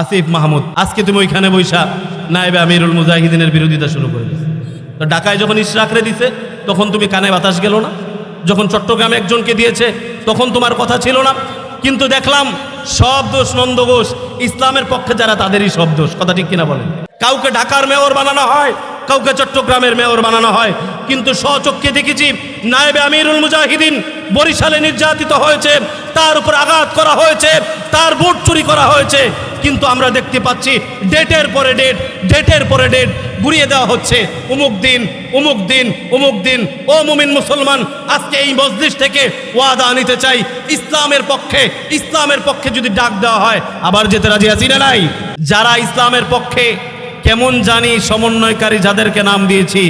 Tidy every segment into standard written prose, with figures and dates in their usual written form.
আসিফ মাহমুদ, আজকে তুমি ওইখানে বৈশা নায়েবে আমিরুল মুজাহিদিনের বিরোধিতা শুরু করে দিয়েছে। তো ঢাকায় যখন ইশরাকরে দিছে তখন তুমি কানে বাতাস গেল না, যখন চট্টগ্রামে একজনকে দিয়েছে তখন তোমার কথা ছিল না। কিন্তু দেখলাম সব দোষ নন্দ ঘোষ, ইসলামের পক্ষে যারা তাদেরই সব দোষ। কথা ঠিক কিনা বলেন? কাউকে ঢাকার মেয়র বানানো হয়, কাউকে চট্টগ্রামের মেয়র বানানো হয়, কিন্তু স্বচক্ষে দেখেছি নায়েবে আমিরুল মুজাহিদিন বরিশালে নির্যাতিত হয়েছে, তার উপর আঘাত করা হয়েছে, তার ভোট চুরি করা হয়েছে। কিন্তু আমরা দেখতে পাচ্ছি ডেটের পরে ডেট, ডেটের পরে ডেট ঘুরিয়ে দেওয়া হচ্ছে। অমুক দিন, অমুক দিন, অমুক দিন। ও মুমিন মুসলমান, আজকে এই মজলিস থেকে ওয়াদা নিতে চাই, ইসলামের পক্ষে, ইসলামের পক্ষে যদি ডাক দেওয়া হয় আবার যেতে রাজি আছি না নাই? যারা ইসলামের পক্ষে কেমন জানি সমন্বয়কারী যাদেরকে নাম দিয়েছি,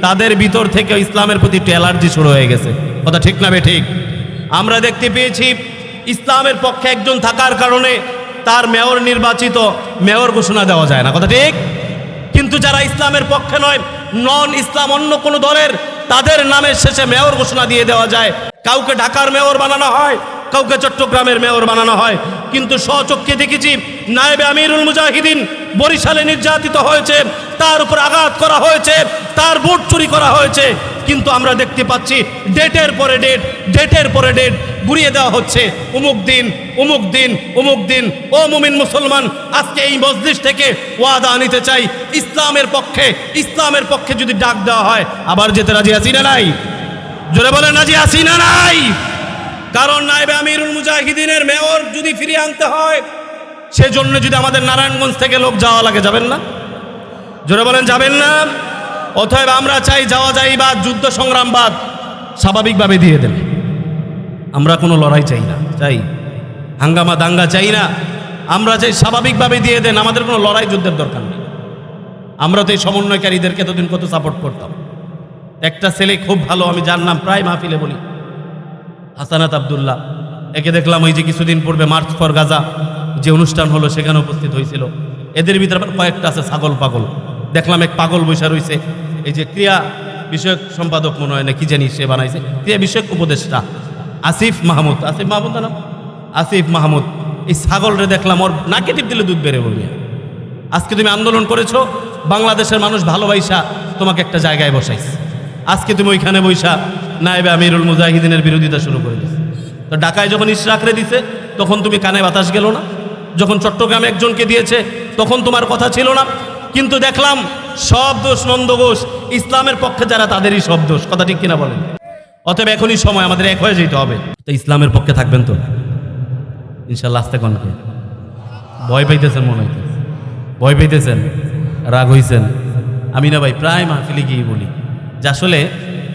তাদের ভিতর থেকে ইসলামের প্রতি একটু অ্যালার্জি শুরু হয়ে গেছে। কথা ঠিক না বেঠিক? আমরা দেখতে পেয়েছি ইসলামের পক্ষে একজন থাকার কারণে তার মেয়র নির্বাচিত, মেয়র ঘোষণা দেওয়া যায় না। কথা ঠিক? কিন্তু যারা ইসলামের পক্ষে নয়, নন ইসলাম অন্য কোনো দলের, তাদের নামের শেষে মেয়র ঘোষণা দিয়ে দেওয়া যায়। কাউকে ঢাকার মেয়র বানানো হয়, কাউকে চট্টগ্রামের মেয়র বানানো হয়। কিন্তু স্বচক্ষে দেখেছি নায়েবে আমিরুল মুজাহিদিন বরিশালে নির্যাতিত হয়েছে, তার উপর আঘাত করা হয়েছে, তার ভোট চুরি করা হয়েছে। কিন্তু আমরা দেখতে পাচ্ছি ডেটের পরে ডেট, ডেটের পরে ডেট ঘুরিয়ে দেওয়া হচ্ছে। অমুক দিন, অমুক দিন, অমুক দিন। ও মুমিন মুসলমান, আজকে এই মজলিস থেকে ওয়াদা নিতে চাই, ইসলামের পক্ষে, ইসলামের পক্ষে যদি ডাক দেওয়া হয় আবার যেতে রাজি আছি না নাই? জোরে বলেন রাজি আছি না নাই? কারণ নায়েবে আমিরুল মুজাহিদিনের মেয়র যদি ফিরিয়ে আনতে হয়, সেজন্য যদি আমাদের নারায়ণগঞ্জ থেকে লোক যাওয়া লাগে, যাবেন না? জোরে বলেন যাবেন না? অতএব আমরা চাই যাওয়া যায় বাদ, যুদ্ধ সংগ্রাম বাদ, স্বাভাবিকভাবে দিয়ে দেন। আমরা কোনো লড়াই চাই না, চাই হাঙ্গামা দাঙ্গা চাই না। আমরা চাই স্বাভাবিকভাবে দিয়ে দেন, আমাদের কোনো লড়াই যুদ্ধের দরকার নেই। আমরা তো এই সমন্বয়কারীদেরকে এতদিন কত সাপোর্ট করতাম। একটা ছেলে খুব ভালো, আমি যার নাম প্রায় মাহফিলে বলি, হাসানাত আবদুল্লাহ। একে দেখলাম ওই যে কিছুদিন পূর্বে মার্চ ফর গাজা যে অনুষ্ঠান হলো সেখানে উপস্থিত হয়েছিল। এদের ভিতরে কয়েকটা আছে ছাগল পাগল। দেখলাম এক পাগল বৈশা রয়েছে, এই যে ক্রিয়া বিষয়ক সম্পাদক মনে হয় না কি জানি সে বানাইছে, ক্রিয়া বিষয়ক উপদেষ্টা আসিফ মাহমুদ, আসিফ মাহমুদ নাম, আসিফ মাহমুদ। এই ছাগলরে দেখলাম ওর নাকে টিপ দিলে দুধ বেড়ে বলবে। আজকে তুমি আন্দোলন করেছো, বাংলাদেশের মানুষ ভালোবাসা তোমাকে একটা জায়গায় বসাইছে। আজকে তুমি ওইখানে বৈশা নায়েবে আমিরুল মুজাহিদিনের বিরোধিতা শুরু করে দিয়েছে। তো ঢাকায় যখন ইশরাকরে দিছে তখন তুমি কানে বাতাস গেল না, যখন চট্টগ্রামে একজনকে দিয়েছে তখন তোমার কথা ছিল না। কিন্তু দেখলাম সব দোষ নন্দ ঘোষ, ইসলামের পক্ষে যারা তাদেরই সব দোষ। কথা ঠিক কিনা বলেন? অতএব এখনই সময় আমাদের এক হয়ে যেতে হবে। তো ইসলামের পক্ষে থাকবেন তো ইনশাল্লাহ? আসতে কনকে ভয় পাইতেছেন, মনে হইতেছে ভয় পাইতেছেন, রাগ হইছেন। আমি না ভাই প্রায় মাহফিলে গিয়ে বলি যে আসলে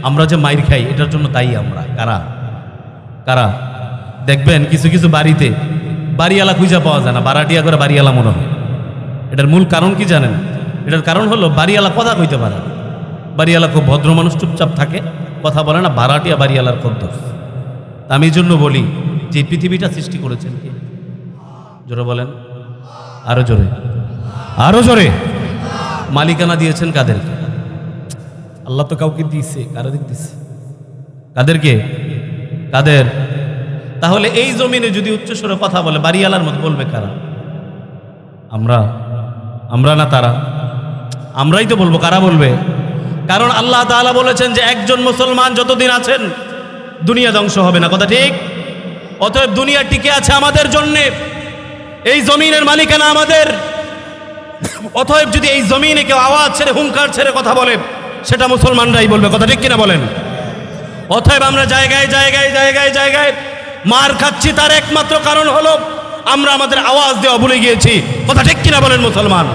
আমরা যে মাইর খাই এটার জন্য দায়ী আমরা। কারা কারা? দেখবেন কিছু কিছু বাড়িতে বাড়িওয়ালা খুঁজে পাওয়া যায় না, বারাটিয়া করে বাড়িওয়ালা মনে হয়। এটার মূল কারণ কি জানেন? এটার কারণ হলো বাড়িওয়ালা কথা কইতে পারে না। বাড়িওয়ালা খুব ভদ্র মানুষ, চুপচাপ থাকে, কথা বলে না। বারাটিয়া বাড়িওয়ালার খুব দোষ। আমি এই জন্য বলি যে পৃথিবীটা সৃষ্টি করেছেন কে? জোরে বলেন, আরো জোরে, আরো জোরে। মালিকানা দিয়েছেন কাদেরকে? আল্লাহ তো কাউকে দিয়েছে, কারা দিচ্ছে? কাদেরকে? কাদের? তাহলে এই জমিনে যদি উচ্চস্বরে কথা বলে বাড়িওয়ালার মতো বলবে কারা? আমরা, আমরা না তারা? আমরাই তো বলবো। কারা বলবে? কারণ আল্লাহ তাআলা বলেছেন যে একজন মুসলমান যতদিন আছেন দুনিয়া ধ্বংস হবে না। কথা ঠিক? অতএব দুনিয়া টিকে আছে আমাদের জন্যে, এই জমিনের মালিকানা আমাদের। অতএব যদি এই জমিনে কেউ আওয়াজ ছেড়ে, হুঙ্কার ছেড়ে কথা বলে, সেটা মুসলমানরাই বলবে। কথা ঠিক কিনা বলেন? অতএব আমরা জায়গায় জায়গায় জায়গায় জায়গায় মার খাচ্ছি, তার একমাত্র কারণ হলো আমরা আমাদের আওয়াজ দেওয়া ভুলে গিয়েছি। কথা ঠিক কিনা বলেন মুসলমান?